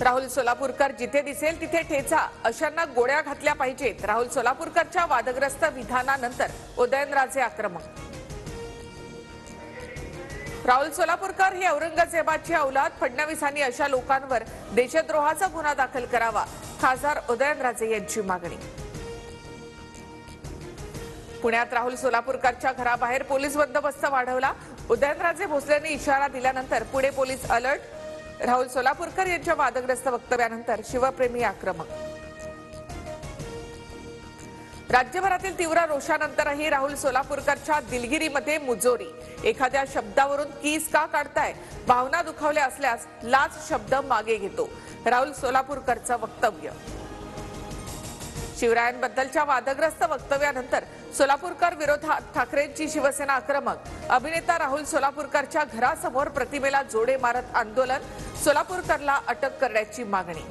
राहुल सोलापूरकर जिथे दिसेल तिथे ठेचा, अशांना गोळ्या घातल्या पाहिजेत. राहुल सोलापूरकरच्या वादग्रस्त विधानानंतर उदयनराजे आक्रमक. राहुल सोलापूरकर हे औरंगजेबाची औलाद. फडणवीसांनी अशा लोकांवर देशद्रोहाचा गुन्हा दाखल करावा, खासदार उदयनराजे यांची मागणी. पुण्यात राहुल सोलापूरकरच्या घराबाहेर पोलीस बंदोबस्त वाढवला. उदयनराजे भोसलेंनी इशारा दिल्यानंतर पुणे पोलीस अलर्ट. राहुल सोलापूरकर यांच्या वादग्रस्त वक्तव्यानंतर शिवप्रेमी आक्रमक. राज्यभरातील तीव्र रोषानंतरही राहुल सोलापूरकरच्या दिलगिरीमध्ये मुजोरी. एखाद्या शब्दावरून कीस का काढताय? भावना दुखावल्या असल्यास लाच शब्द मागे घेतो, राहुल सोलापूरकरचं वक्तव्य. शिवरायांबद्दलच्या वादग्रस्त वक्तव्यानंतर सोलापूरकर विरोधात ठाकरेंची शिवसेना आक्रमक. अभिनेता राहुल सोलापूरकरच्या घरासमोर प्रतिमेला जोडे मारत आंदोलन. सोलापूरकरला अटक करण्याची मागणी.